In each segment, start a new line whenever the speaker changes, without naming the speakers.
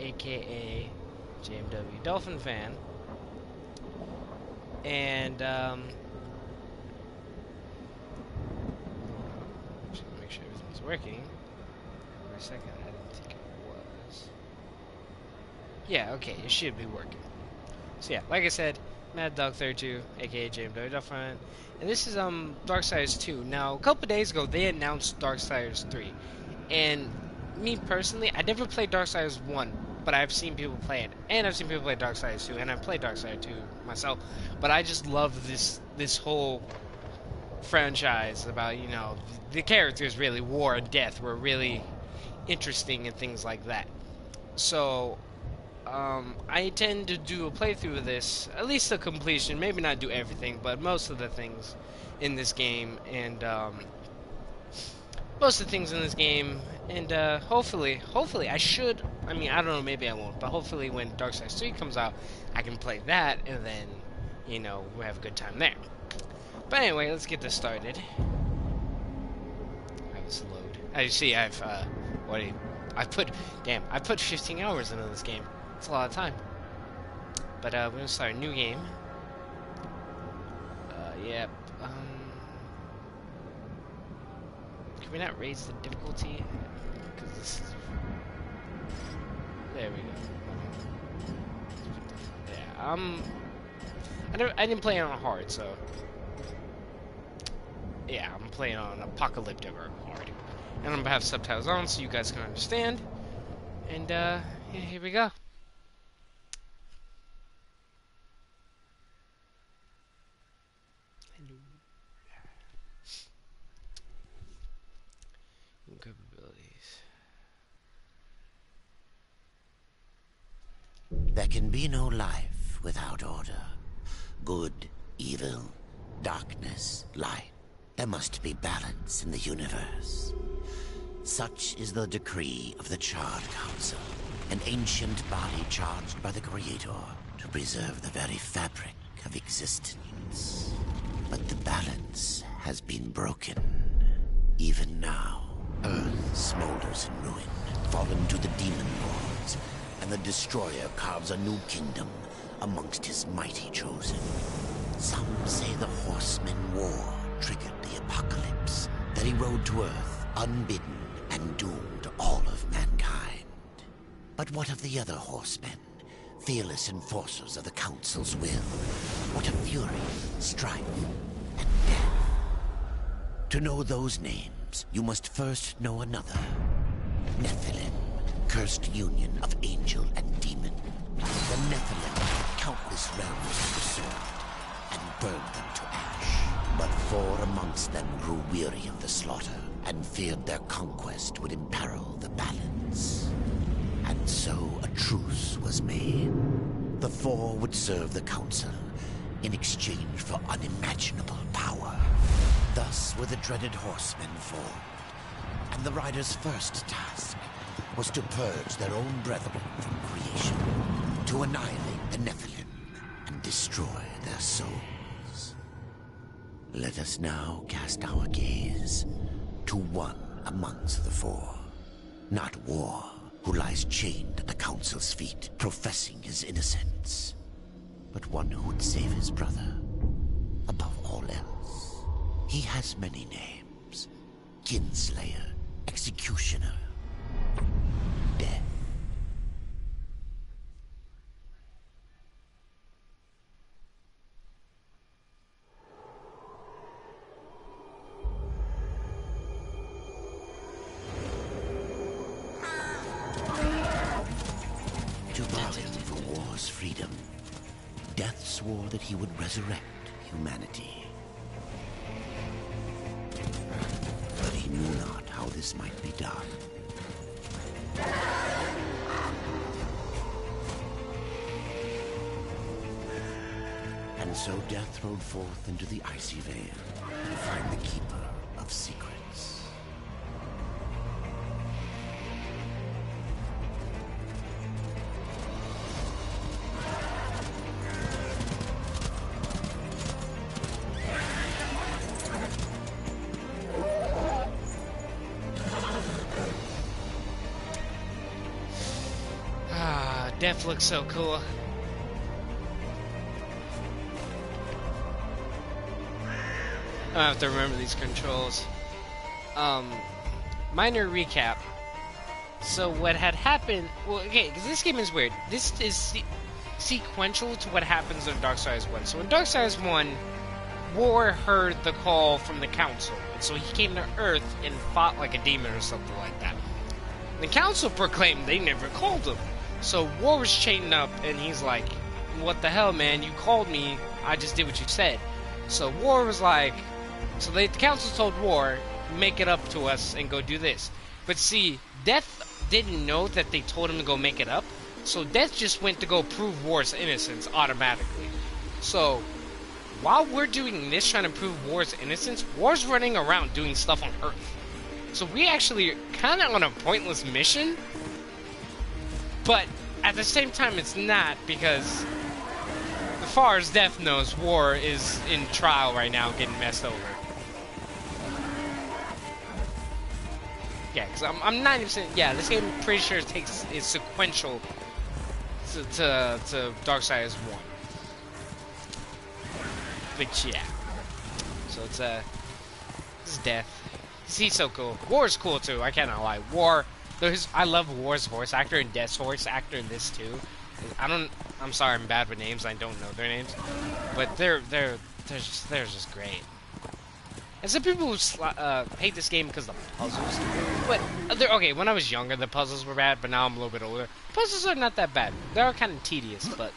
aka JMW Dolphin Fan, and just gonna make sure everything's working. For a second, I didn't think it was. Yeah, okay, it should be working. So yeah, like I said, Mad Dog 32, aka JMW Dolphin Fan, and this is Darksiders 2. Now, a couple days ago, they announced Darksiders 3, and me personally, I never played Darksiders 1, but I've seen people play it, and I've seen people play Darksiders 2, and I've played Darksiders 2 myself. But I just love this whole franchise about, you know, the characters really, war and death, were really interesting and things like that. So I intend to do a playthrough of this, at least a completion. Maybe not do everything, but most of the things in this game, and most of the things in this game, and hopefully, I should. I mean, I don't know, maybe I won't, but hopefully, when Darksiders 3 comes out, I can play that, and then, you know, we'll have a good time there. But anyway, let's get this started. Have this load. As you see, I put 15 hours into this game. It's a lot of time. But we're gonna start a new game. Yep. Can we not raise the difficulty? Because this is... There we go. Yeah, I didn't play it on hard, so... Yeah, I'm playing on apocalyptic or hard. And I'm gonna have subtitles on so you guys can understand. And, yeah, here we go. Capabilities.
There can be no life without order. Good, evil, darkness, light. There must be balance in the universe. Such is the decree of the Charred Council, an ancient body charged by the Creator to preserve the very fabric of existence. But the balance has been broken. Even now, Earth smolders in ruin, fallen to the demon lords, and the Destroyer carves a new kingdom amongst his mighty chosen. Some say the Horsemen War triggered the apocalypse, that he rode to Earth unbidden and doomed all of mankind. But what of the other Horsemen, fearless enforcers of the Council's will? What of fury, strife, and death? To know those names, you must first know another. Nephilim, cursed union of angel and demon. The Nephilim had countless realms to serve and burned them to ash. But 4 amongst them grew weary of the slaughter and feared their conquest would imperil the balance. And so a truce was made. The 4 would serve the Council in exchange for unimaginable power. Thus were the dreaded Horsemen formed, and the Riders' first task was to purge their own brethren from creation, to annihilate the Nephilim and destroy their souls. Let us now cast our gaze to one amongst the 4, not War, who lies chained at the Council's feet, professing his innocence, but one who would save his brother above all else. He has many names: Kinslayer, Executioner, Death. To bargain for war's freedom, Death swore that he would resurrect humanity. But he knew not how this might be done. And so Death rode forth into the icy veil to find the Keeper of Secrets.
Death looks so cool. I have to remember these controls. Minor recap. So what had happened... Well, okay, because this game is weird. This is sequential to what happens in Darksiders 1. So in Darksiders 1, War heard the call from the Council. And so he came to Earth and fought like a demon or something like that. The Council proclaimed they never called him. So War was chained up, and he's like, what the hell, man? You called me. I just did what you said. So War was like... So the Council told War, make it up to us and go do this. But see, Death didn't know that they told him to go make it up. So Death just went to go prove War's innocence automatically. So, while we're doing this, trying to prove War's innocence, War's running around doing stuff on Earth. So we actually are kind of on a pointless mission. But at the same time, it's not, because as far as Death knows, War is in trial right now, getting messed over. Yeah, because I'm 90%... Yeah, this game, I'm pretty sure is sequential to Darksiders 1. But yeah. So it's, this is Death. He's so cool. War's cool, too. I cannot lie. War... I love War's voice actor and Death's voice actor in this, too. I'm sorry, I'm bad with names. I don't know their names. But they're just great. And some people hate this game because of the puzzles. But, okay, when I was younger, the puzzles were bad, but now I'm a little bit older. Puzzles are not that bad. They are kind of tedious, but...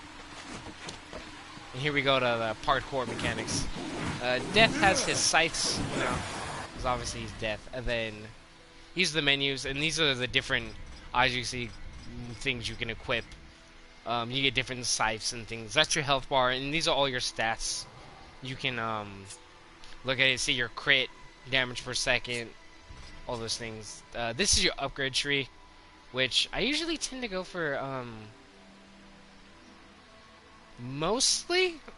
And here we go to the parkour mechanics. Death has his sights, you know, because obviously he's Death. And then, these are the menus, and these are the different, as you see, things you can equip. You get different sights and things. That's your health bar, and these are all your stats. You can, look at it, see your crit, damage per second, all those things. This is your upgrade tree, which I usually tend to go for,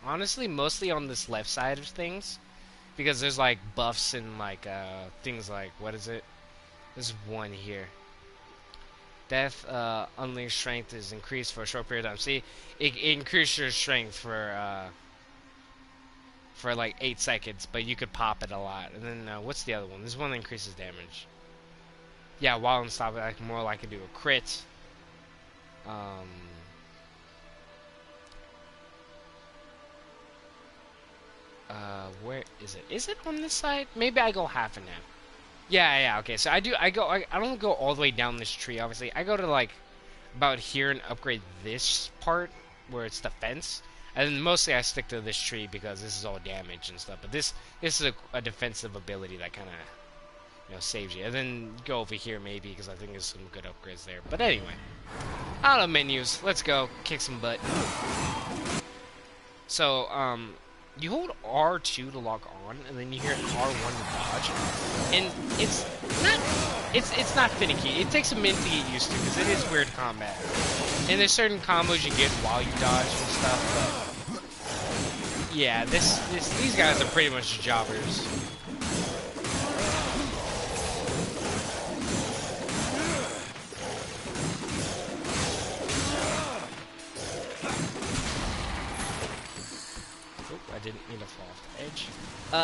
honestly, mostly on this left side of things. Because there's, like, buffs and, like, things like, what is it? There's one here. Death, unleashed strength is increased for a short period of time. See, it increases your strength for like 8 seconds, but you could pop it a lot. And then, what's the other one? This one that increases damage. Yeah, while unstoppable, I can more likely do a crit. Where is it? Is it on this side? Maybe I go half and half. Yeah, okay, so I don't go all the way down this tree, obviously. I go to, like, about here and upgrade this part, where it's the fence. And then mostly I stick to this tree because this is all damage and stuff. But this is a defensive ability that kind of, you know, saves you. And then go over here maybe because I think there's some good upgrades there. But anyway, out of menus. Let's go kick some butt. So you hold R2 to lock on, and then you hear R1 to dodge. And it's not finicky. It takes a minute to get used to because it is weird combat. And there's certain combos you get while you dodge and stuff, but yeah, these guys are pretty much jobbers. Oop, I didn't mean to fall off the edge.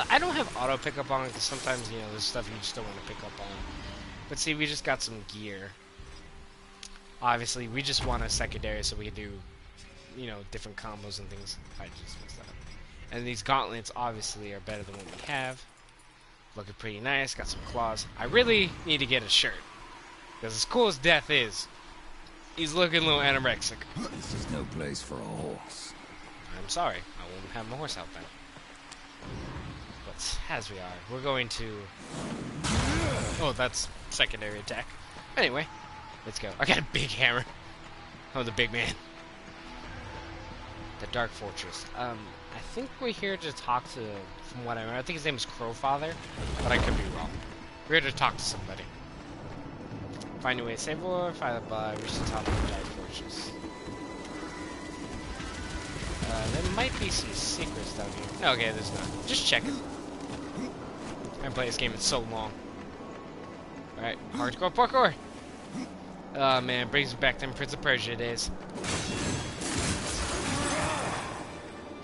I don't have auto pickup on because sometimes, you know, there's stuff you just don't want to pick up on. But see, we just got some gear. Obviously, we just want a secondary so we can do, you know, different combos and things. I just messed that up. And these gauntlets, obviously, are better than what we have. Looking pretty nice. Got some claws. I really need to get a shirt. Because as cool as Death is, he's looking a little anorexic.
This is no place for a horse.
I'm sorry. I won't have my horse out then. But as we are, we're going to... Oh, that's secondary attack. Anyway. Let's go. I got a big hammer. I'm the big man. The Dark Fortress. I think we're here to talk to, from what I remember, I think his name is Crowfather, but I could be wrong. We're here to talk to somebody. Find a way to save war, find reach the top of the Dark Fortress. There might be some secrets down here. Okay, there's not. Just check it. I haven't played this game in so long. Alright, hardcore parkour! Oh man, brings me back to them Prince of Persia days.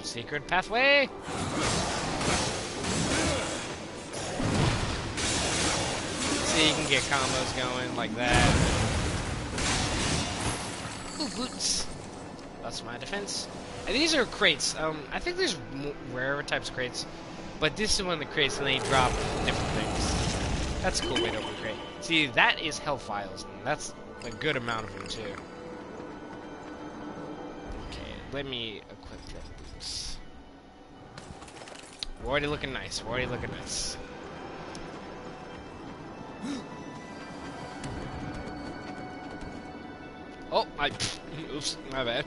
Secret pathway. See, you can get combos going like that. Ooh, boots. That's my defense. And these are crates. I think there's rarer types of crates, but this is one of the crates, and they drop different things. That's a cool way to open a crate. See, that is health files, and that's a good amount of them too. Okay, let me equip the boots. We're already looking nice. We're already looking nice. Oh, oops, my bad.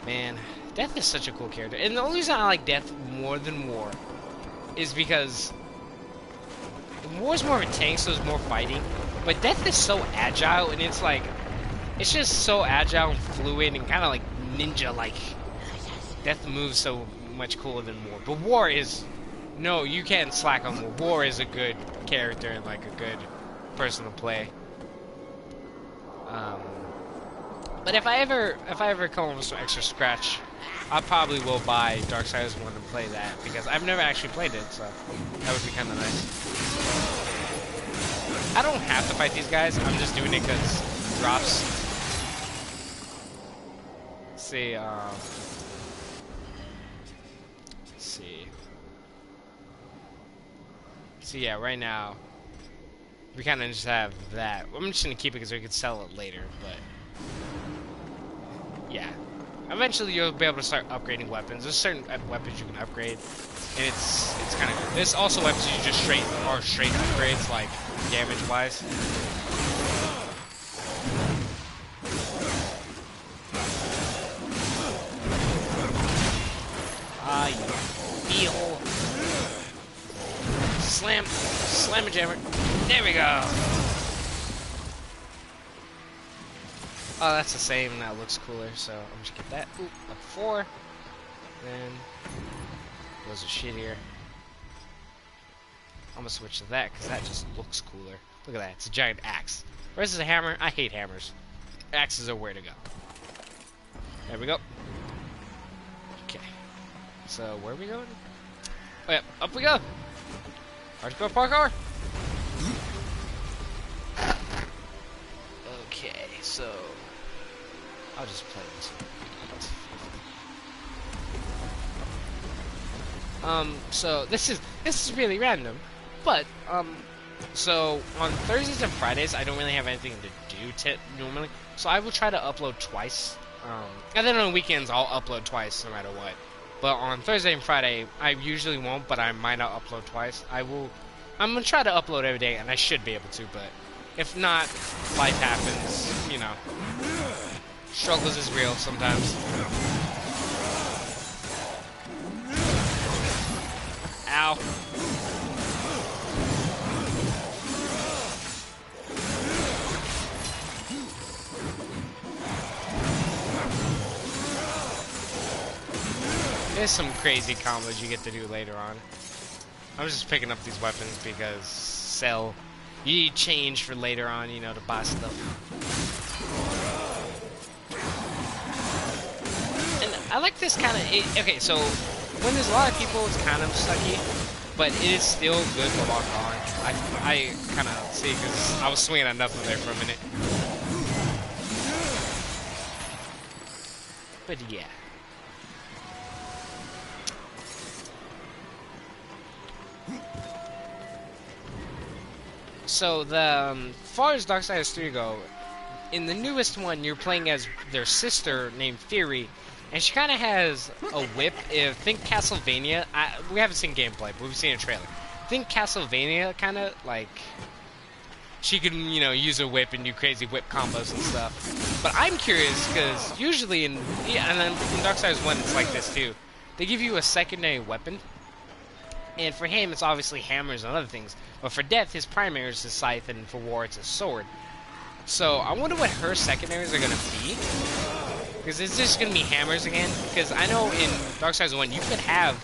Man, Death is such a cool character. And the only reason I like Death more than War is because War's more of a tank, so there's more fighting. But Death is so agile, and it's like, it's just so agile and fluid and kind of like ninja-like. Death moves so much cooler than War. But War is, no, you can't slack on War. War is a good character and like a good person to play. But if I ever come up with some extra scratch, I probably will buy Darksiders 1 and play that, because I've never actually played it, so that would be kind of nice. I don't have to fight these guys, I'm just doing it because drops. Let's see, So yeah, right now, we kind of just have that. I'm just going to keep it because we could sell it later, but yeah. Eventually you'll be able to start upgrading weapons. There's certain weapons you can upgrade, and it's kind of good. There's also weapons you just straight upgrades, like damage-wise. You feel. Slam a jammer. There we go. Oh, that's the same. That looks cooler, so I'm just get that. Ooh, up 4. Then those are shittier. I'm gonna switch to that because that just looks cooler. Look at that. It's a giant axe. Versus a hammer. I hate hammers. Axes are where to go. There we go. Okay. So where are we going? Oh yeah, up we go. Hardcore parkour. Okay, so I'll just play this one. So this is really random, but so on Thursdays and Fridays I don't really have anything to do normally, so I will try to upload twice. And then on weekends I'll upload twice no matter what. But on Thursday and Friday I usually won't, but I might not upload twice. I'm gonna try to upload every day, and I should be able to, but if not, life happens, you know. Struggles is real sometimes. Ow. There's some crazy combos you get to do later on. I'm just picking up these weapons because you need change for later on, you know, to buy stuff. And I like this kind of, okay, so when there's a lot of people, it's kind of sucky, but it is still good to walk on. I kind of see, because I was swinging at nothing there for a minute. But yeah. So the far as Darksiders 3 go, in the newest one, you're playing as their sister named Fury, and she kind of has a whip. Think Castlevania. We haven't seen gameplay, but we've seen a trailer. Think Castlevania, kind of like she can, you know, use a whip and do crazy whip combos and stuff. But I'm curious because usually and then in Darksiders 1, it's like this too. They give you a secondary weapon. And for him, it's obviously hammers and other things. But for Death, his primary is his scythe, and for War, it's a sword. So I wonder what her secondaries are going to be. Because it's just going to be hammers again. Because I know in Darksiders 1, you could have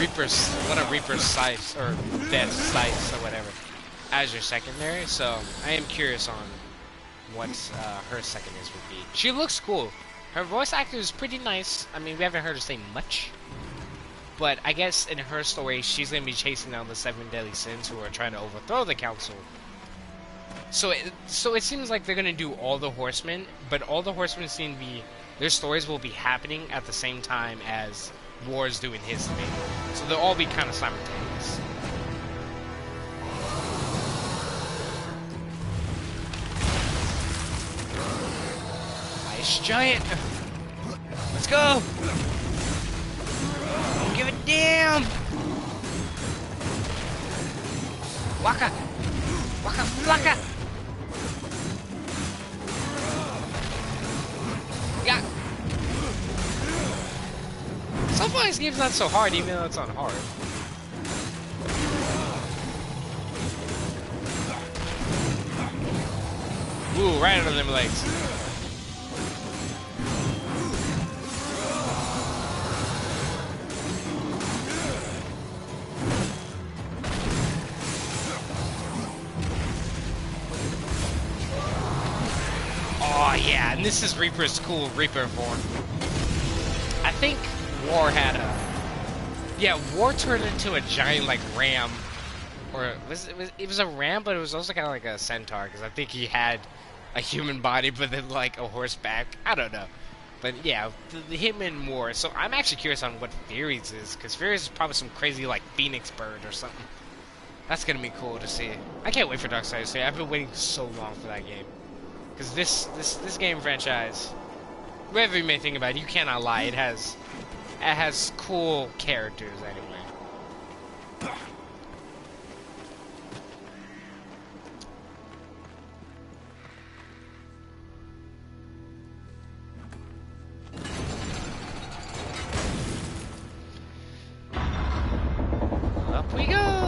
Reaper's, one of Reaper's scythes, or Death's scythes, or whatever. as your secondary, so I am curious on what her secondaries would be. She looks cool. Her voice actor is pretty nice. I mean, we haven't heard her say much, but I guess in her story, she's gonna be chasing down the 7 deadly sins who are trying to overthrow the council. So it seems like they're gonna do all the horsemen, but all the horsemen seem to be, their stories will be happening at the same time as War's doing his thing. So they'll all be kind of simultaneous. Ice giant! Let's go! Don't give a damn! Waka! Waka flocka! Yeah! So far this game's not so hard, even though it's on hard. Ooh, right under them legs. Oh yeah, and this is Reaper's cool Reaper form. I think War had a... Yeah, War turned into a giant, like, ram. Or, it was a ram, but it was also kind of like a centaur, because I think he had a human body, but then, like, a horseback. I don't know. But, yeah, him and War. So, I'm actually curious on what Furies is, because Furies is probably some crazy, like, phoenix bird or something. That's gonna be cool to see. I can't wait for Darksiders 3. I've been waiting so long for that game. Because this game franchise, whatever you may think about it, you cannot lie. It has cool characters anyway. Up we go!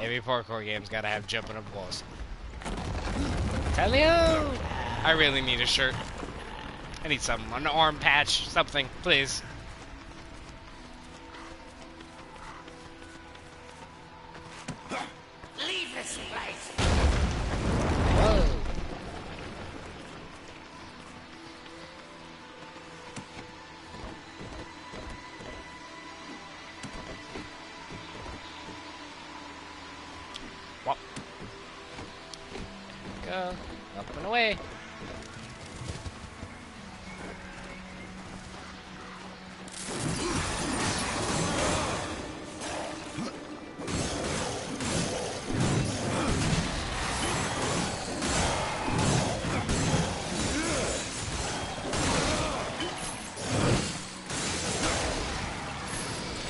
Every parkour game's gotta have jumping up walls. Hello! I really need a shirt. I need something. An arm patch, something, please.
Leave this place!
Whoa. Well. Go. Up and away.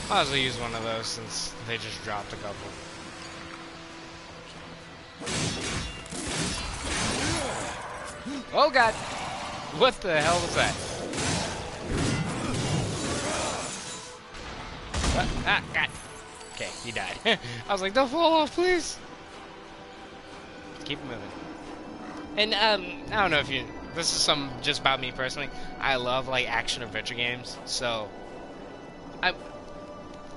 Might as well use one of those since they just dropped a couple. Oh god! What the hell was that? Ah, god. Okay, he died. I was like, don't fall off, please! Keep moving. And, I don't know if you... This is some just about me personally. I love, like, action-adventure games, so...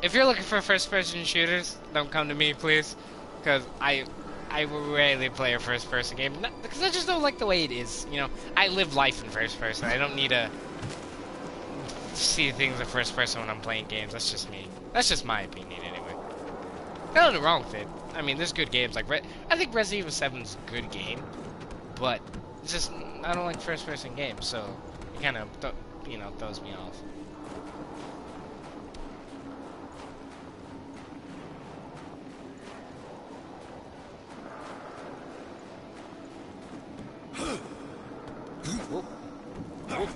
If you're looking for first-person shooters, don't come to me, please. Because I rarely play a first-person game. Because I just don't like the way it is, you know? I live life in first-person. I don't need to see things in first-person when I'm playing games. That's just me. That's just my opinion, anyway. Nothing wrong with it. I mean, there's good games. Like, I think Resident Evil 7's a good game. But, it's just, I don't like first-person games, so it kind of, you know, throws me off. Whoop. Whoop.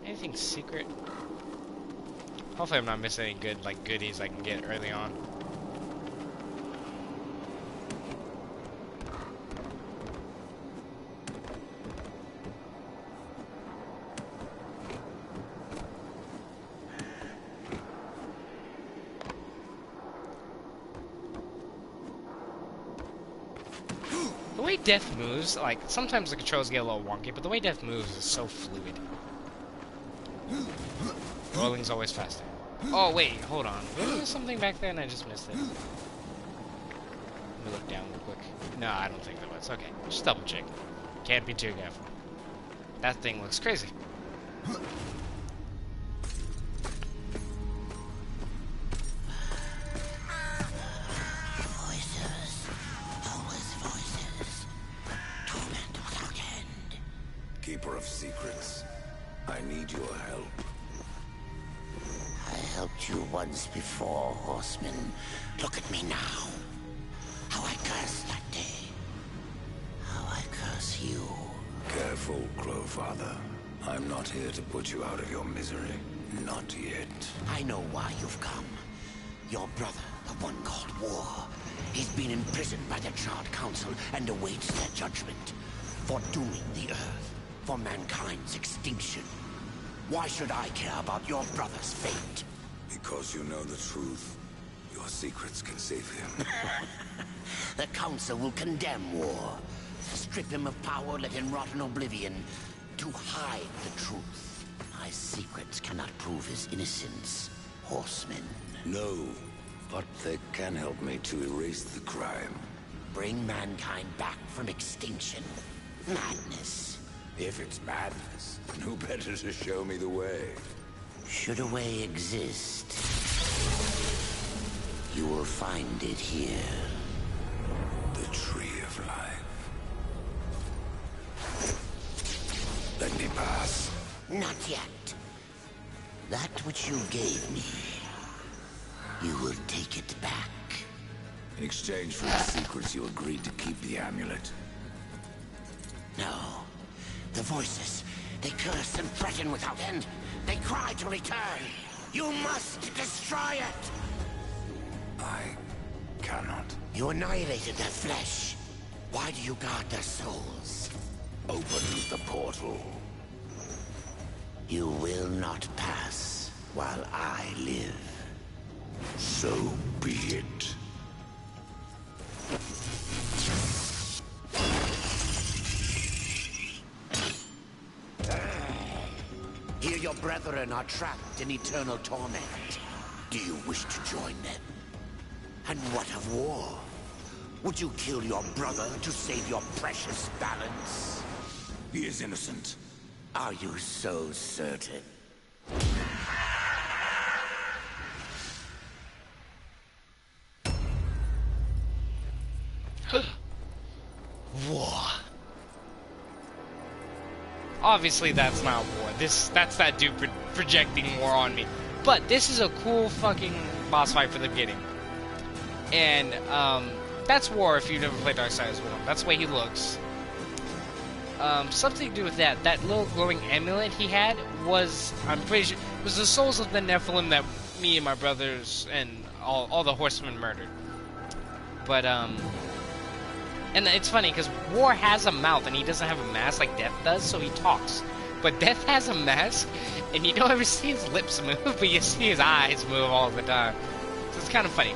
Anything secret? Hopefully I'm not missing any good, like, goodies I can get early on. The way Death moves, like, sometimes the controls get a little wonky, but the way Death moves is so fluid. Rolling's always faster. Oh, wait, hold on. Wasn't there something back there and I just missed it? Let me look down real quick. No, I don't think there was. Okay, just double check. Can't be too careful. That thing looks crazy.
Keeper of secrets, I need your help.
I helped you once before, Horseman. Look at me now. How I cursed that day. How I curse you.
Careful, Crowfather. I'm not here to put you out of your misery. Not yet.
I know why you've come. Your brother, the one called War. He's been imprisoned by the Charred Council and awaits their judgment. For dooming the Earth. For mankind's extinction. Why should I care about your brother's fate?
Because you know the truth. Your secrets can save him.
The Council will condemn War. Strip him of power, let him rot in oblivion. To hide the truth. My secrets cannot prove his innocence, Horseman.
No, but they can help me to erase the crime.
Bring mankind back from extinction. Madness.
If it's madness, who better to show me the way?
Should a way exist, you will find it here.
The Tree of Life. Let me pass.
Not yet. That which you gave me, you will take it back.
In exchange for the secrets, you agreed to keep the amulet.
No. The voices, they curse and threaten without end. They cry to return. You must destroy it!
I cannot.
You annihilated their flesh. Why do you guard their souls?
Open the portal.
You will not pass while I live.
So be it.
Here your brethren are trapped in eternal torment. Do you wish to join them? And what of War? Would you kill your brother to save your precious balance?
He is innocent.
Are you so certain?
War. Obviously, that's not War. That's that dude projecting War on me. But this is a cool fucking boss fight for the beginning. And, that's War if you've never played Darksiders 1. That's the way he looks. Something to do with that. That little glowing amulet he had was, I'm pretty sure, was the souls of the Nephilim that me and my brothers and all the horsemen murdered. But, and it's funny, because War has a mouth, and he doesn't have a mask like Death does, so he talks. But Death has a mask, and you don't ever see his lips move, but you see his eyes move all the time. So it's kind of funny.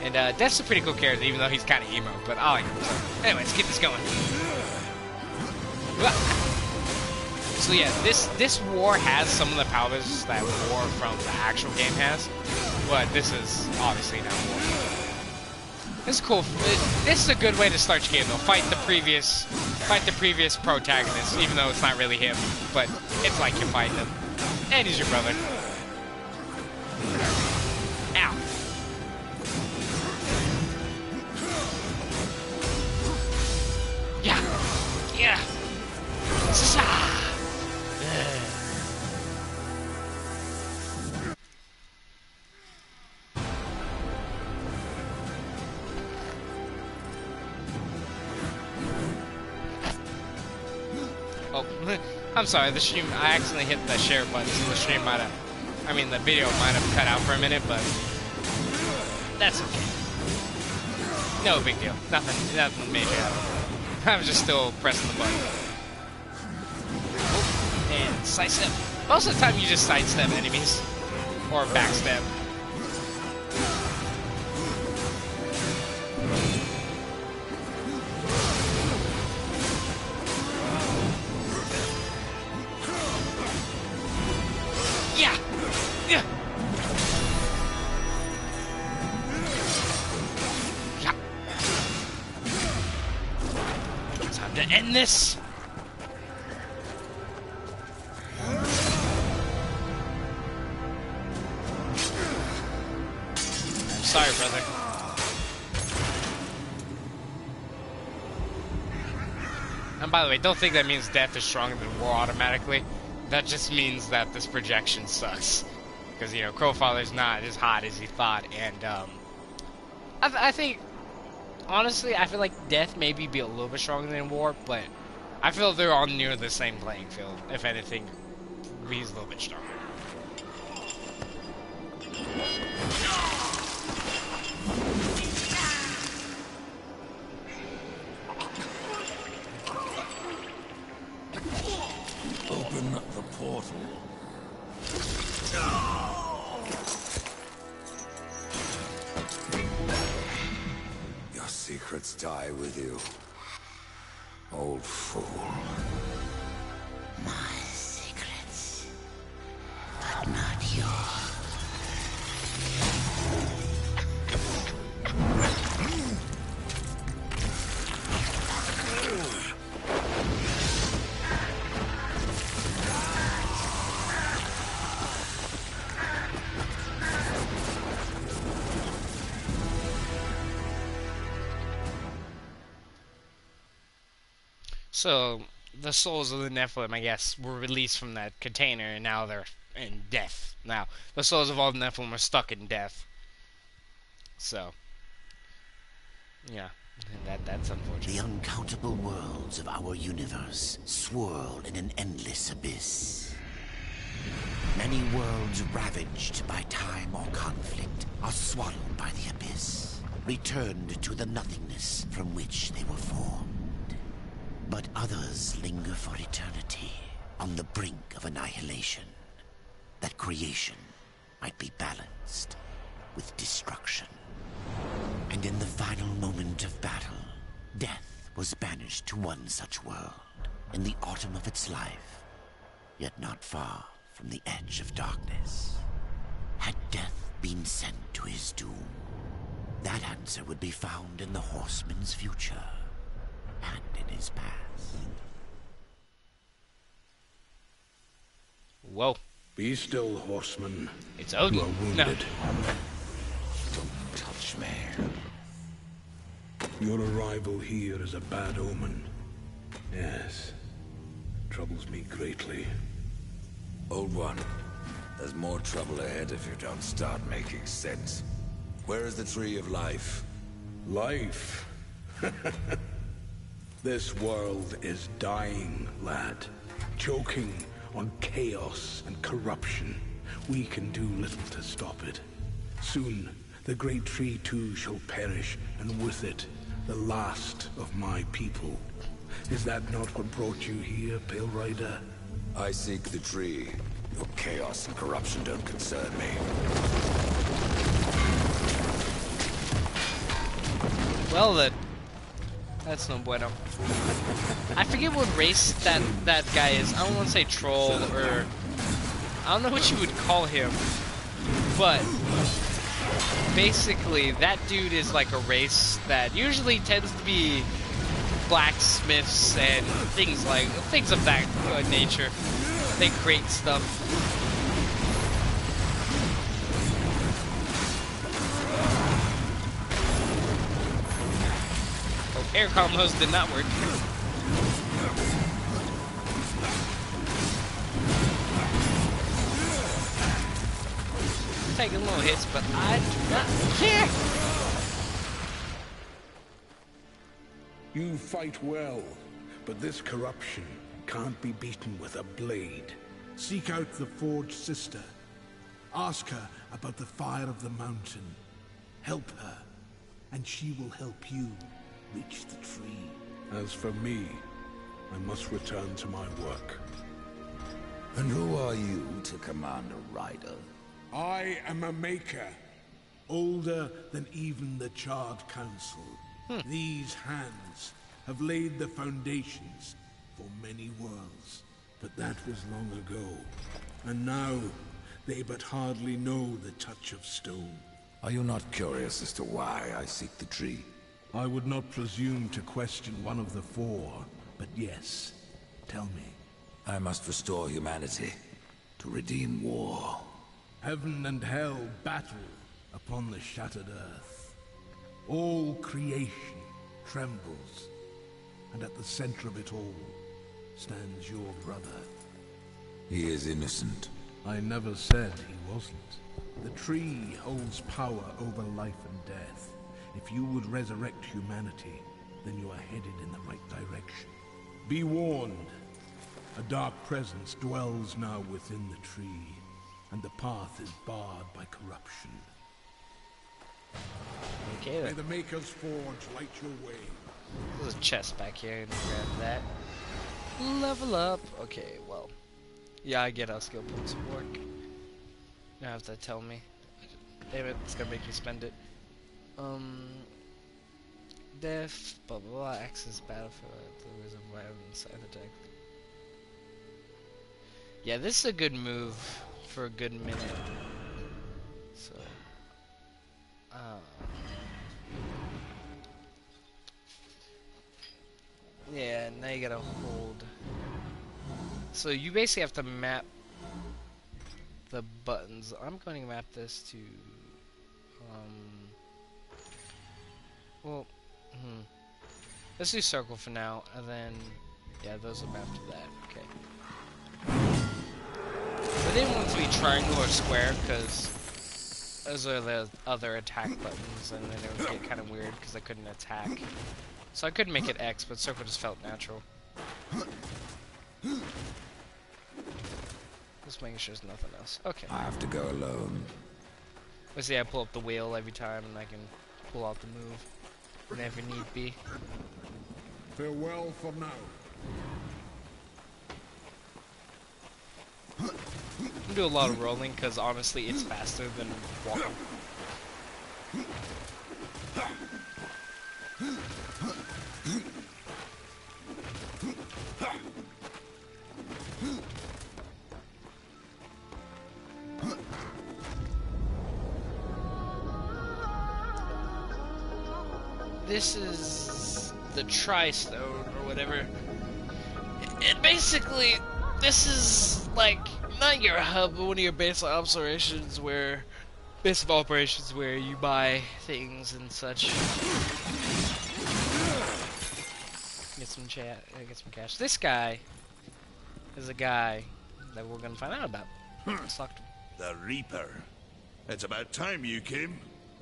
And Death's a pretty cool character, even though he's kind of emo, but I like him. So, anyway, let's get this going. So yeah, this War has some of the powers that War from the actual game has, but this is obviously not War. This is cool. This is a good way to start your game, though. Fight the previous protagonist, even though it's not really him, but it's like you're fighting him. And he's your brother. Ow. Yeah. Yeah. Oh, I'm sorry, the stream, I accidentally hit the share button, so the stream might have I mean, the video might have cut out for a minute, but that's okay. No big deal. Nothing major happened. I was just still pressing the button. And sidestep. Most of the time you just sidestep enemies. Or backstep. Yeah! Yeah! Yeah! Time to end this! Sorry, brother. And by the way, don't think that means death is stronger than war automatically. That just means that this projection sucks. Because, you know, Crowfather's not as hot as he thought. And, I think, honestly, I feel like death maybe be a little bit stronger than war. But I feel they're all near the same playing field. If anything, he's a little bit stronger.
Open the portal. Your secrets die with you, old fool.
My secrets, but not yours.
So, the souls of the Nephilim, I guess, were released from that container, and now they're in death. Now, the souls of all the Nephilim are stuck in death. So, yeah, that's unfortunate.
The uncountable worlds of our universe swirl in an endless abyss. Many worlds ravaged by time or conflict are swallowed by the abyss, returned to the nothingness from which they were formed. But others linger for eternity, on the brink of annihilation, that creation might be balanced with destruction. And in the final moment of battle, death was banished to one such world, in the autumn of its life, yet not far from the edge of darkness. Had death been sent to his doom, that answer would be found in the horseman's future, and in his past.
Whoa.
Be still, horseman.
It's Odin.
You are wounded.
No.
Don't touch me.
Your arrival here is a bad omen. Yes. Troubles me greatly.
Old one, there's more trouble ahead if you don't start making sense. Where is the tree of life?
Life? This world is dying, lad. Choking on chaos and corruption. We can do little to stop it. Soon, the great tree too shall perish, and with it, the last of my people. Is that not what brought you here, Pale Rider?
I seek the tree. Your chaos and corruption don't concern me.
Well then, that's no bueno. I forget what race that guy is. I don't want to say troll or I don't know what you would call him, but basically that dude is like a race that usually tends to be blacksmiths and things of that nature. They create stuff. Air combos did not work. Taking little hits, but I do not care.
You fight well, but this corruption can't be beaten with a blade. Seek out the Forged Sister. Ask her about the fire of the mountain. Help her, and she will help you reach the tree. As for me, I must return to my work.
And who are you to command a rider?
I am a maker, older than even the Charred Council. These hands have laid the foundations for many worlds, but that was long ago. And now, they but hardly know the touch of stone.
Are you not curious as to why I seek the tree?
I would not presume to question one of the four, but yes, tell me.
I must restore humanity, to redeem war.
Heaven and hell battle upon the shattered earth. All creation trembles, and at the center of it all stands your brother.
He is innocent.
I never said he wasn't. The tree holds power over life and death. If you would resurrect humanity, then you are headed in the right direction. Be warned. A dark presence dwells now within the tree, and the path is barred by corruption.
Okay,
May
then.
the Maker's Forge light your way.
There's a chest back here, and grab that. Level up. Okay, well. Yeah, I get how skill points work. Now have to tell me. Damn it, it's gonna make me spend it. Death, blah blah blah, access battlefield, there is a violence inside the deck. Yeah, this is a good move for a good minute. So, yeah, now you gotta hold. So you basically have to map the buttons. I'm going to map this to, let's do circle for now, and then, yeah, those are mapped to that. Okay. I didn't want it to be triangle or square, because those are the other attack buttons, and then it would get kind of weird, because I couldn't attack. So I couldn't make it X, but circle just felt natural. Just making sure there's nothing else. Okay.
I have to go alone.
Let's see, I pull up the wheel every time, and I can pull out the move whenever need be.
Farewell for now.
I do a lot of rolling, because honestly, it's faster than walking. This is the Tri-Stone, or whatever. And basically, this is like not your hub, but one of your base of operations where you buy things and such. Get some get some cash. This guy is a guy that we're gonna find out about. Let's talk to him.
The Reaper. It's about time you came.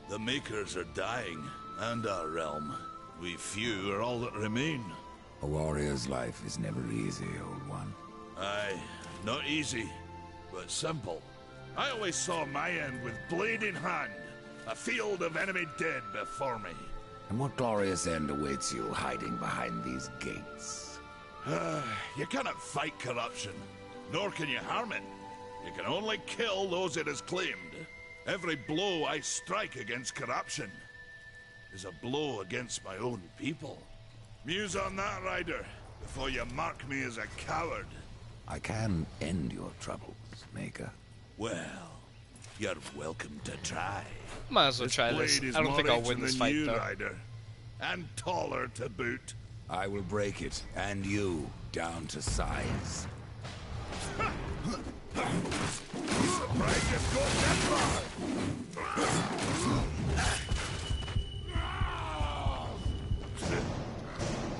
The Makers are dying, and our realm. We few are all that remain.
A warrior's life is never easy, old one.
Aye, not easy, but simple. I always saw my end with blade in hand, a field of enemy dead before me.
And what glorious end awaits you hiding behind these gates?
You cannot fight corruption, nor can you harm it. You can only kill those it has claimed. Every blow I strike against corruption is a blow against my own people. Muse on that, Ryder, before you mark me as a coward.
I can end your troubles, Maker.
Well, you're welcome to try.
Might as well try this.
Blade is
I don't think
more
I'll win
ancient
this
than
fight
you,
though.
Ryder, and taller to boot.
I will break it, and you, down to size.
Surprised you've got that far.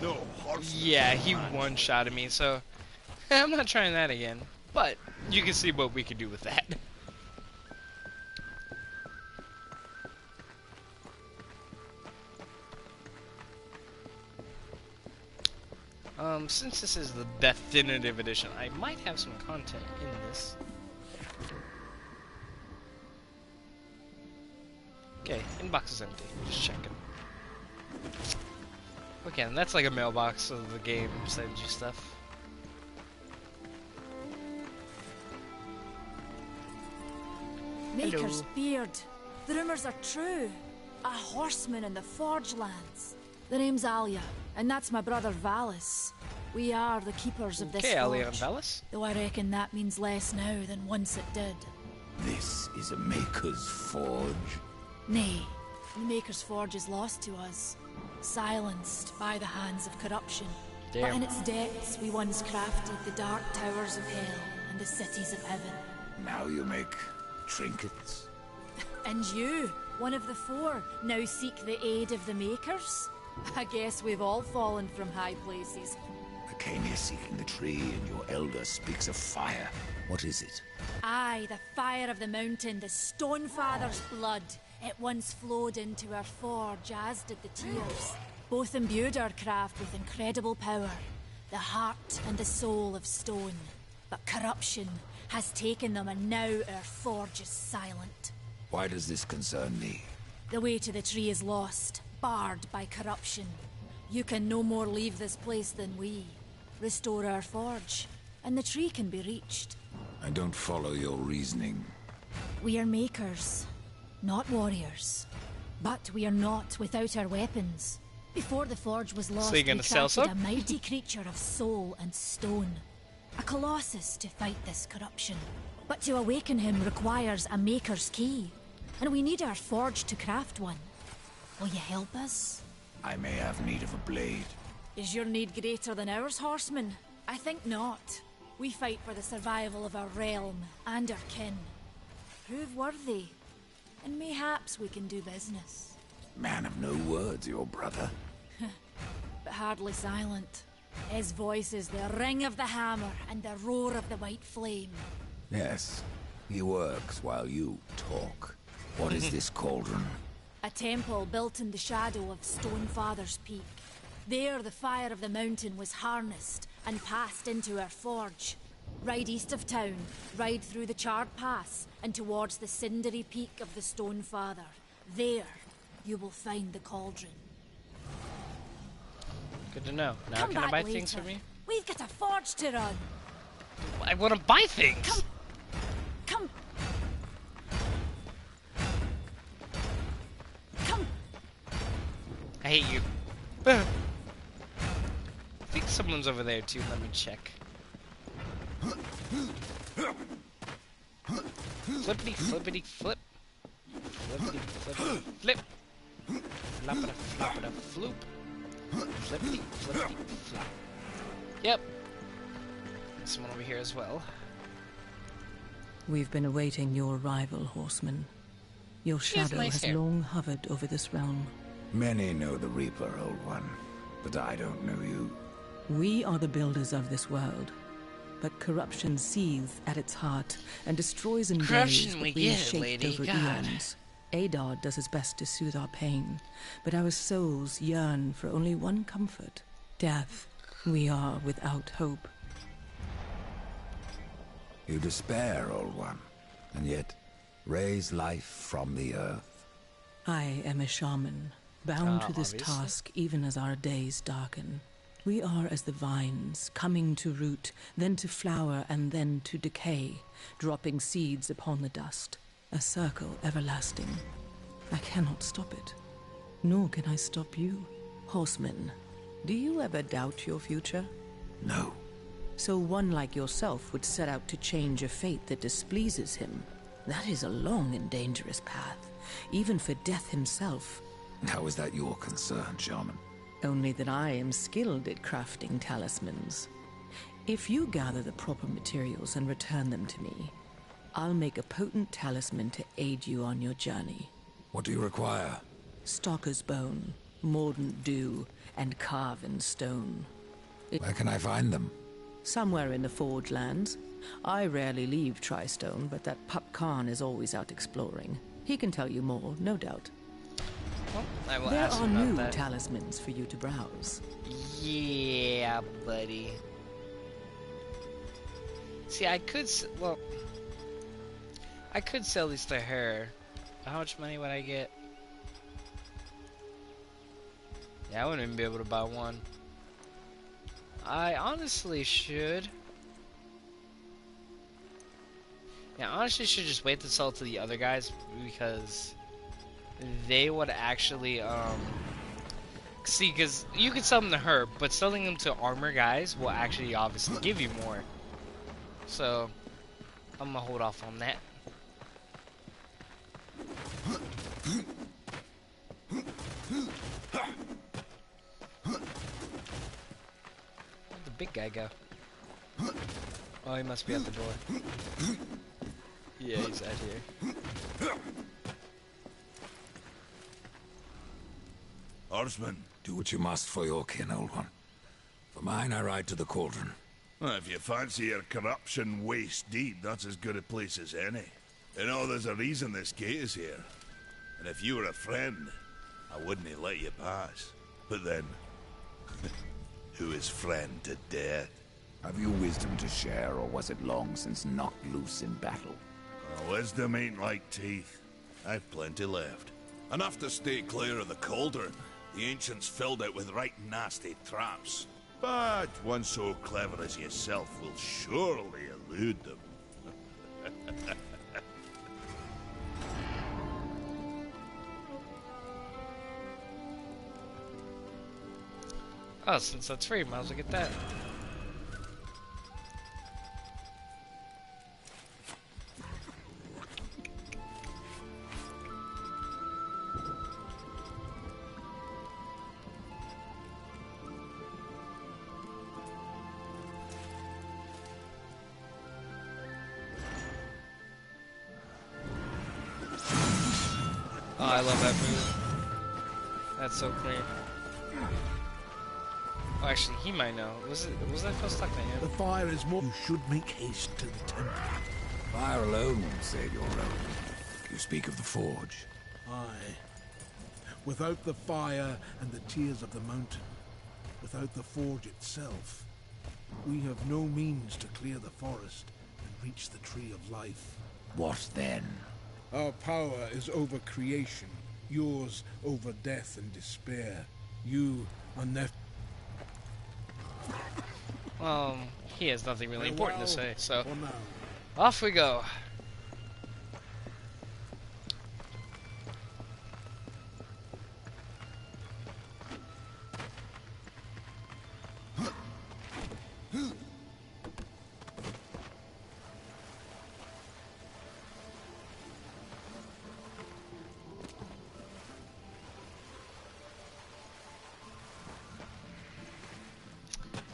No horse.
Yeah, he one-shotted me, so I'm not trying that again. But you can see what we can do with that. Since this is the definitive edition, I might have some content in this. Okay, inbox is empty. Just checking. Okay, and that's like a mailbox, so the game sends you stuff.
Maker's
Hello.
beard. The rumors are true. A horseman in the Forge lands. The name's Alia, and that's my brother Valis. We are the keepers of this
Okay, Alia and
forge.
Valis.
Though I reckon that means less now than once it did.
This is a Maker's Forge.
Nay, the Maker's Forge is lost to us. Silenced by the hands of corruption. But
Damn.
in its depths we once crafted the dark towers of hell and the cities of heaven.
Now you make trinkets?
And you, one of the four, now seek the aid of the Makers? I guess we've all fallen from high places.
I came here seeking the tree, and your elder speaks of fire. What is it?
Aye, the fire of the mountain, the Stonefather's blood. It once flowed into our forge, as did the tears. Both imbued our craft with incredible power, the heart and the soul of stone. But corruption has taken them, and now our forge is silent.
Why does this concern me?
The way to the tree is lost, barred by corruption. You can no more leave this place than we. Restore our forge, and the tree can be reached.
I don't follow your reasoning.
We are makers, not warriors. But we are not without our weapons. Before the forge was lost,
So you're
we
gonna sell
crafted
some?
a mighty creature of soul and stone. A colossus to fight this corruption. But to awaken him requires a maker's key. And we need our forge to craft one. Will you help us?
I may have need of a blade.
Is your need greater than ours, horseman? I think not. We fight for the survival of our realm and our kin. Prove worthy, and mayhaps we can do business.
Man of no words, your brother.
But hardly silent. His voice is the ring of the hammer and the roar of the white flame.
Yes, he works while you talk. What is this cauldron?
A temple built in the shadow of Stonefather's Peak. There the fire of the mountain was harnessed and passed into our forge. Ride east of town, ride through the charred pass and towards the cindery peak of the Stonefather. There, you will find the cauldron.
Good to know. Now
Come
can I
back
buy
later.
things for me?
We've got a forge to run.
I want to buy things!
Come. Come.
I hate you. I think someone's over there too. Let me check. Flippity flippity flip. Flippity flippity flip. Floppity floppity floop. Flippity flippity flop. Yep. Someone over here as well.
We've been awaiting your arrival, horseman. Your
She has
shadow
nice
has
hair.
long hovered over this realm.
Many know the Reaper, old one, but I don't know you.
We are the builders of this world, but corruption seethes at its heart and destroys in
Corruption
ways
we
that we've
get,
shaped
lady,
over
God.
eons. Adar does his best to soothe our pain, but our souls yearn for only one comfort: death. We are without hope.
You despair, old one, and yet raise life from the earth.
I am a shaman, bound to this
obviously.
task even as our days darken. We are as the vines, coming to root, then to flower, and then to decay, dropping seeds upon the dust. A circle everlasting. I cannot stop it, nor can I stop you. Horseman, do you ever doubt your future?
No.
So one like yourself would set out to change a fate that displeases him. That is a long and dangerous path, even for death himself.
How is that your concern, shaman?
Only that I am skilled at crafting talismans. If you gather the proper materials and return them to me, I'll make a potent talisman to aid you on your journey.
What do you require?
Stalker's bone, mordant dew, and carven stone.
Where can I find them?
Somewhere in the Forge lands. I rarely leave Tristone, but that pup Khan is always out exploring. He can tell you more, no doubt.
Well, I will
There
ask
are
him about
new
that.
talismans for you to browse.
Yeah, buddy. See, I could, I could sell these to her. How much money would I get? Yeah, I wouldn't even be able to buy one. I honestly should. Yeah, honestly should just wait to sell to the other guys because they would actually, see, because you can sell them to her, but selling them to armor guys will actually obviously give you more. So, I'm gonna hold off on that. Where'd the big guy go? Oh, he must be at the door. Yeah, he's out here.
Horseman, do what you must for your kin, old one. For mine, I ride to the cauldron.
Well, if you fancy your corruption waist deep, that's as good a place as any. You know, there's a reason this gate is here. And if you were a friend, I wouldn't let you pass. But then, who is friend to death?
Have you wisdom to share, or was it long since knocked loose in battle?
Wisdom ain't like teeth. I've plenty left. Enough to stay clear of the cauldron. The ancients filled it with right nasty traps. But one so clever as yourself will surely elude them.
Oh, since that's free, might as well get that. Oh, I love that move. That's so clean. Oh, actually, he might know. Was that supposed to talk to him?
The fire is more. You should make haste to the temple.
Fire alone won't save your realm. You speak of the forge.
Aye. Without the fire and the tears of the mountain, without the forge itself, we have no means to clear the forest and reach the tree of life.
What then?
Our power is over creation, yours over death and despair. You are
He has nothing really important to say, so
for now.
off we go.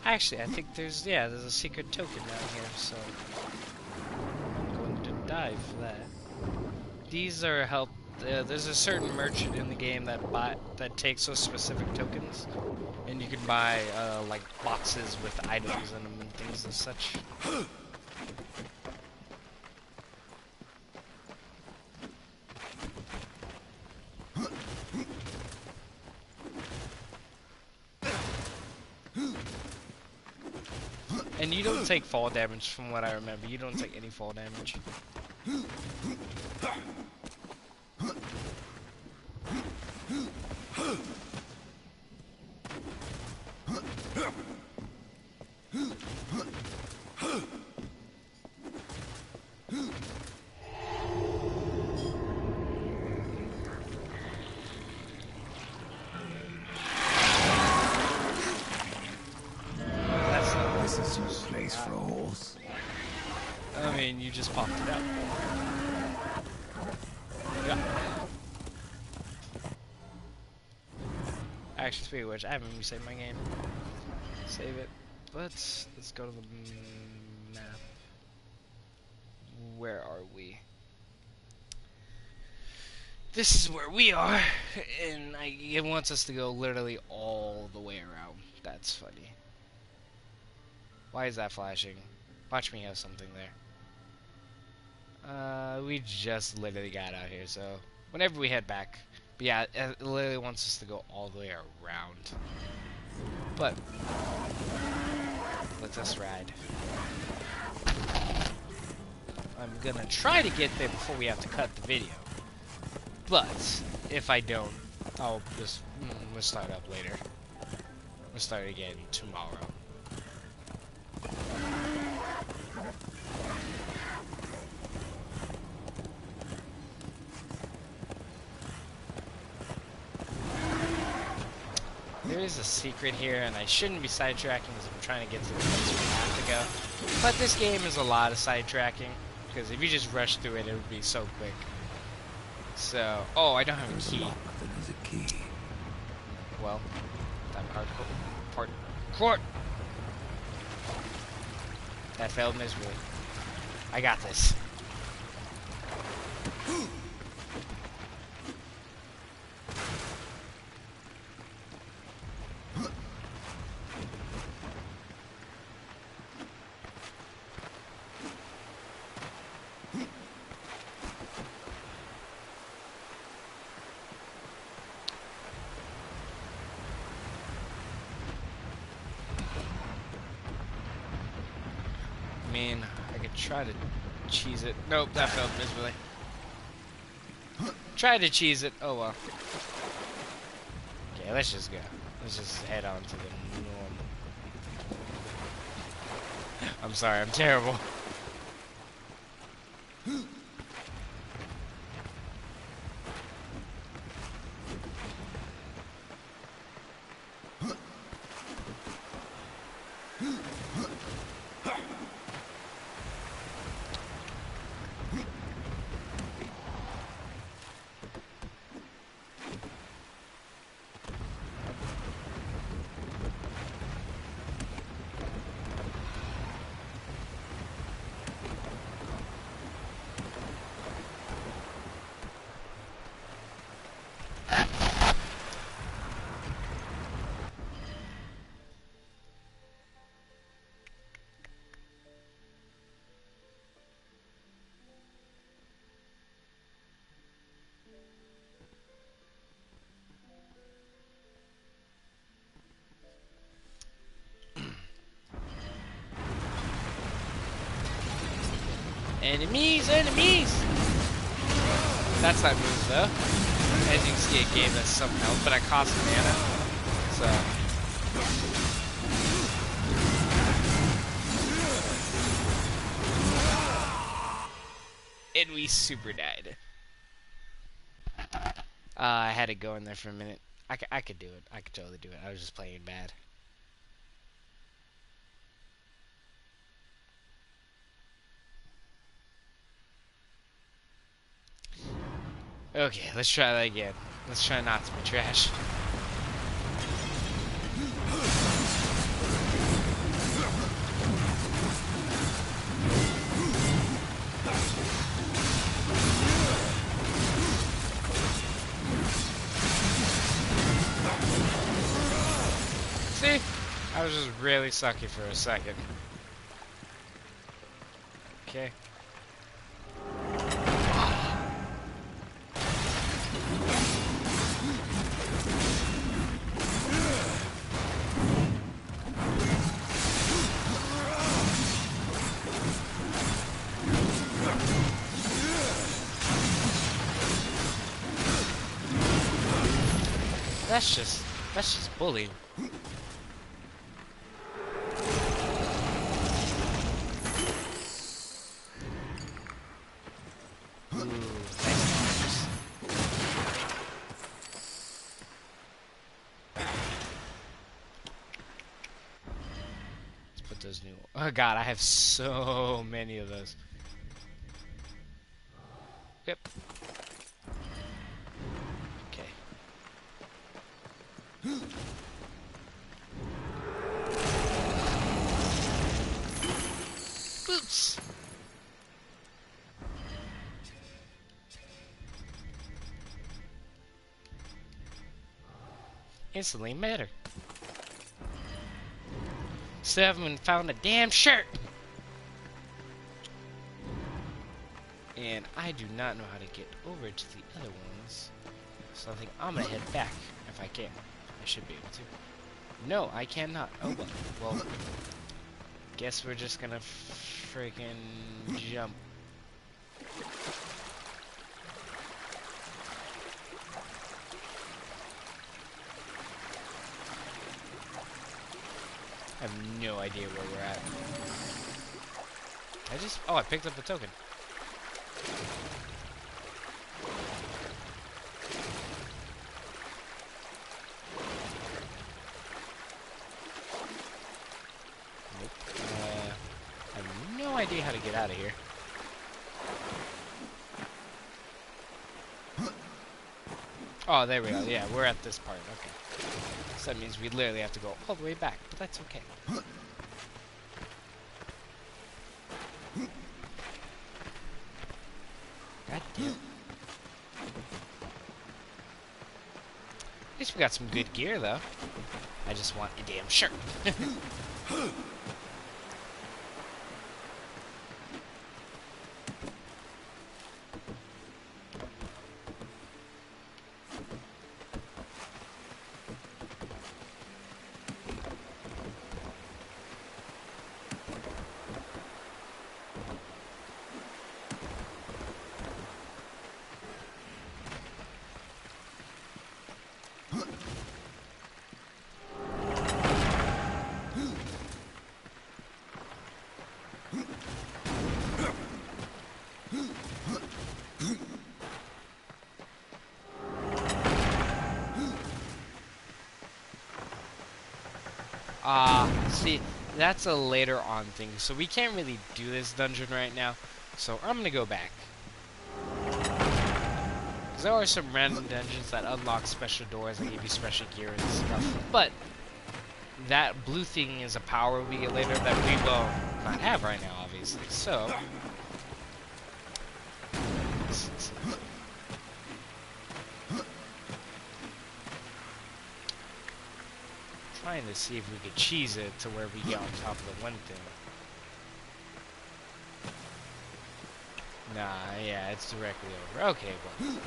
Actually, I think there's a secret token down here, so I'm going to dive for that. These are there's a certain merchant in the game that takes those specific tokens, and you can buy like boxes with items in them and things and such. And you don't take fall damage from what I remember. You don't take any fall damage.
This is no place for a horse.
I mean, you just popped it out. Yeah. Actually, speaking of which, I haven't resaved my game. Save it. But let's go to the map. Where are we? This is where we are, and it wants us to go literally all the way around. That's funny. Why is that flashing? Watch me have something there. We just literally got out here, so whenever we head back. But yeah, it literally wants us to go all the way around. But let us ride. I'm gonna try to get there before we have to cut the video. But if I don't, I'll just we'll start up later. We'll start again tomorrow. There is a secret here, and I shouldn't be sidetracking because I'm trying to get to the place where we have to go. But this game is a lot of sidetracking, because if you just rush through it, it would be so quick. So, oh, I don't have a key.
There's a key.
Well, time hard court. That failed miserably. I got this. I could try to cheese it. Nope, that failed miserably. Try to cheese it. Oh well. Okay, let's just go. Let's just head on to the normal. I'm sorry, I'm terrible. Enemies, enemies! That's not move though. As you can see, it gave us some health, but it cost mana. So. And we super died. I had to go in there for a minute. I could do it. I could totally do it. I was just playing bad. Okay, let's try that again. Let's try not to be trash. See? I was just really sucky for a second. Okay. That's just bullying. Ooh, nice. Let's put those new. Oh god, I have so many of those. Yep. Boots. Instantly matter. Still haven't found a damn shirt. And I do not know how to get over to the other ones. So I think I'm gonna head back if I can. I should be able to. No, I cannot. Oh well. Well, guess we're just gonna freaking jump. I have no idea where we're at. Oh, I picked up a token. Nope. I have no idea how to get out of here. Oh, there we go. Yeah, we're at this part. Okay. So that means we literally have to go all the way back, but that's okay. God damn. At least we got some good gear, though. I just want a damn shirt. See, that's a later on thing, so we can't really do this dungeon right now, so I'm gonna go back. Because there are some random dungeons that unlock special doors that give you special gear and stuff, but that blue thing is a power we get later that we will not have right now, obviously, so... Trying to see if we could cheese it to where we get on top of the one thing. Nah, yeah, it's directly over. Okay, well.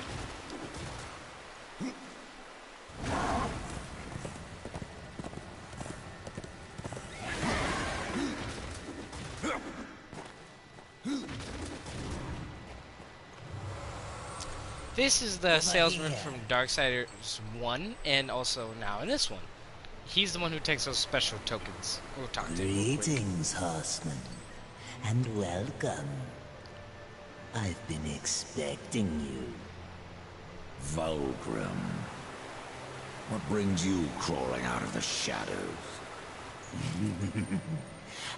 This is the salesman from Darksiders 1, and also now in this one. He's the one who takes those special tokens. We'll talk to him.
Greetings, horseman, and welcome. I've been expecting you.
Vulgrim. What brings you crawling out of the shadows?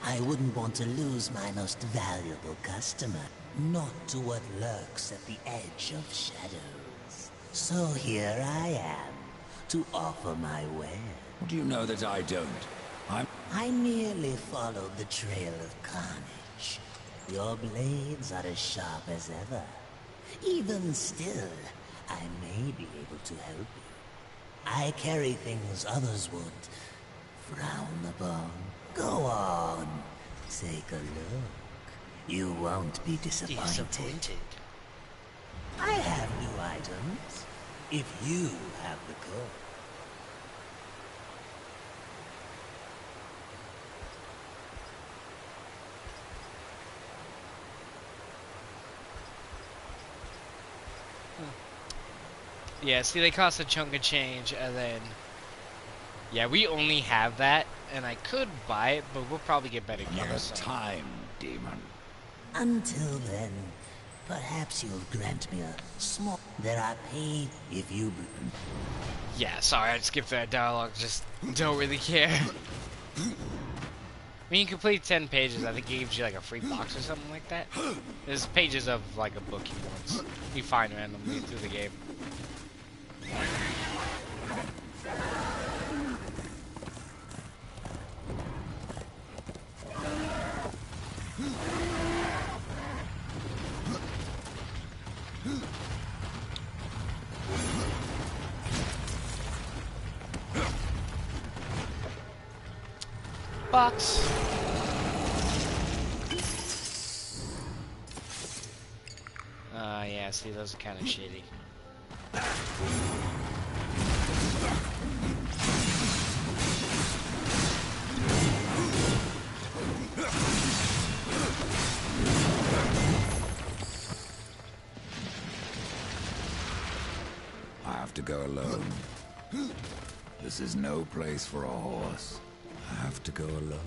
I wouldn't want to lose my most valuable customer, not to what lurks at the edge of shadows. So here I am, to offer my wares.
Do you know that I don't?
I merely followed the trail of carnage. Your blades are as sharp as ever. Even still, I may be able to help you. I carry things others would frown upon. Go on, take a look. You won't be disappointed. I have new items, if you have the code.
Yeah, see, they cost a chunk of change, and then... Yeah, we only have that, and I could buy it, but we'll probably get better gear.
Another time, demon.
Until then, perhaps you'll grant me a small... that I paid if you...
Yeah, sorry, I skipped that dialogue, just don't really care. When you complete 10 pages, I think it gives you like a free box or something like that. There's pages of like a book you find randomly through the game. Box. Yeah, see, those are kind of shitty.
I have to go alone. This is no place for a horse.
I have to go alone.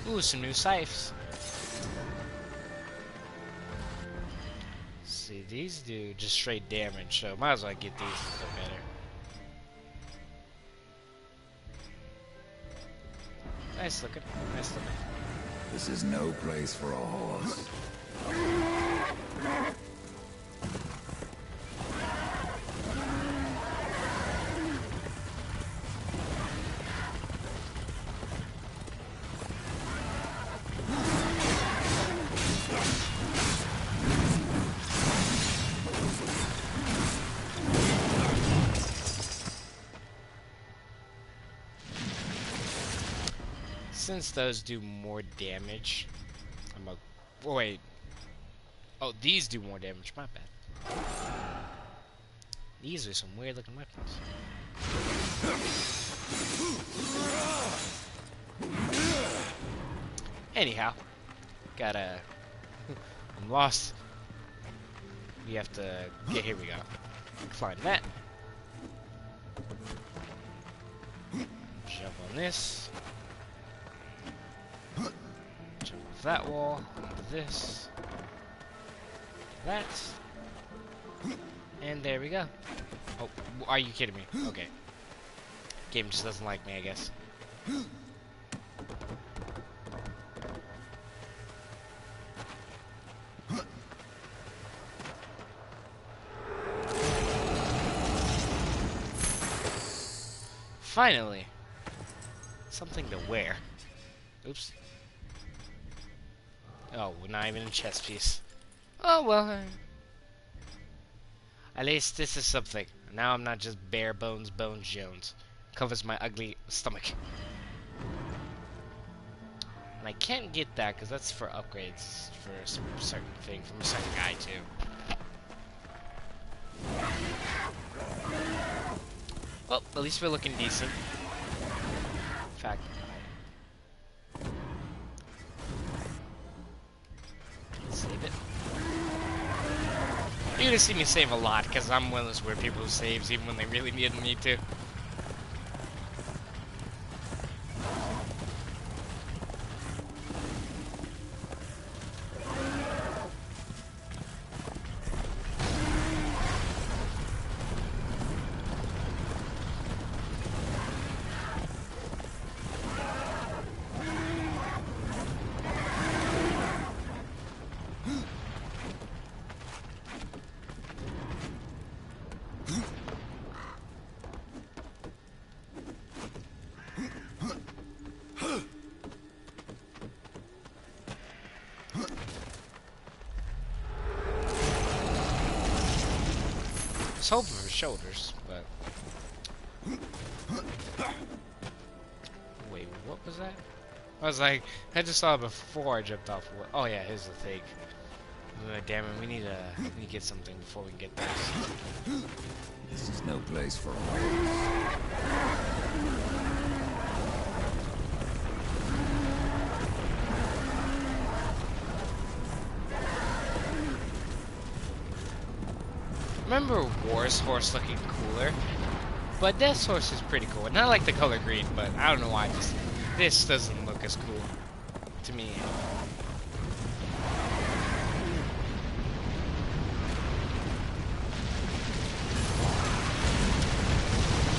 Ooh, some new scythes. See, these do just straight damage, so might as well get these a bit better. Nice looking, nice looking.
This is no place for a horse.
Since those do more damage, I'm a... Oh, wait. Oh, these do more damage, my bad. These are some weird looking weapons. Anyhow, gotta... I'm lost. We have to get... Here we go. Climb that. Jump on this. Jump off that wall. Onto this. That. And there we go. Oh, are you kidding me? Okay. Game just doesn't like me, I guess. Finally! Something to wear. Oops. Oh, not even a chest piece. Oh, well. At least this is something. Now I'm not just bare bones Jones. Covers my ugly stomach. And I can't get that because that's for upgrades for a certain thing from a certain guy too. Well, at least we're looking decent. In fact, save it. You're gonna see me save a lot because I'm one of those weird people who saves even when they really didn't need to. I was hoping for shoulders, but... Wait, what was that? I was like, I just saw it before I jumped off. Oh yeah, here's the thing. Damn it, we need to get something before we can get this.
This is no place for a horse.
Remember War's horse looking cooler? But this horse is pretty cool. Not like the color green, but I don't know why. Just this doesn't look as cool to me.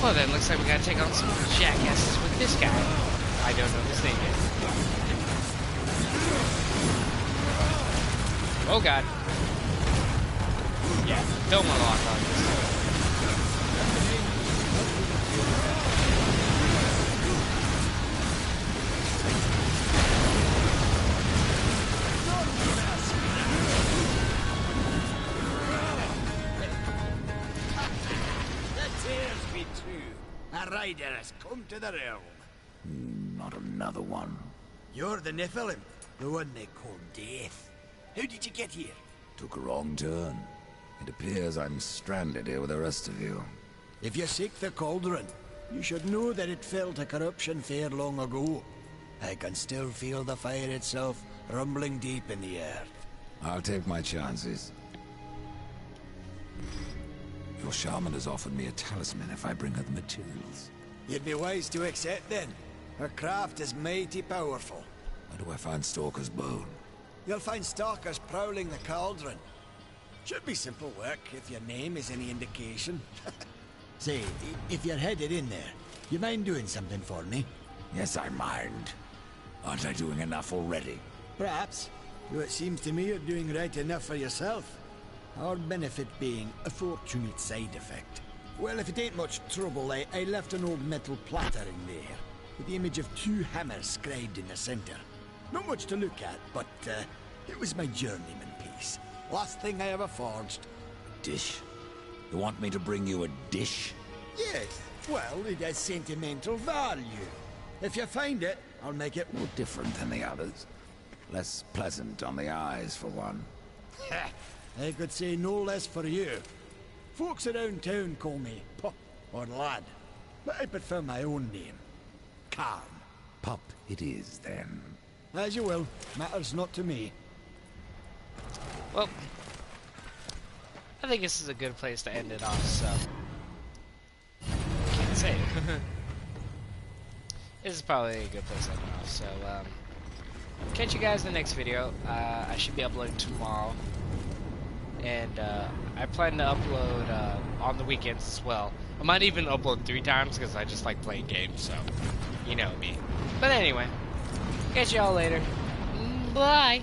Well then, looks like we gotta take on some jackasses with this guy. I don't know his name yet. Oh god. Yeah, don't want to lock on this.
A rider has come to the realm.
Not another one.
You're the Nephilim, the one they call Death. How did you get here?
Took a wrong turn. It appears I'm stranded here with the rest of you.
If you seek the cauldron, you should know that it fell to corruption fair long ago. I can still feel the fire itself rumbling deep in the earth.
I'll take my chances. Your shaman has offered me a talisman if I bring her the materials.
You'd be wise to accept then. Her craft is mighty powerful.
Where do I find Stalker's bone?
You'll find stalkers prowling the cauldron. Should be simple work if your name is any indication. Say, if you're headed in there, you mind doing something for me?
Yes, I mind. Aren't I doing enough already?
Perhaps. Though it seems to me you're doing right enough for yourself. Our benefit being a fortunate side effect. Well, if it ain't much trouble, I left an old metal platter in there, with the image of 2 hammers scribed in the center. Not much to look at, but it was my journeyman piece. Last thing I ever forged.
A dish? You want me to bring you a dish?
Yes, well, it has sentimental value. If you find it, I'll make it...
More different than the others. Less pleasant on the eyes, for one.
I could say no less for you. Folks around town call me Pup or Lad, but I prefer my own name. Calm.
Pup it is, then.
As you will. Matters not to me.
Well, I think this is a good place to end it off, so... Can't say. This is probably a good place to end it off, so, catch you guys in the next video. I should be uploading tomorrow. And I plan to upload on the weekends as well. I might even upload 3 times because I just like playing games, so you know me. But anyway, catch y'all later. Bye.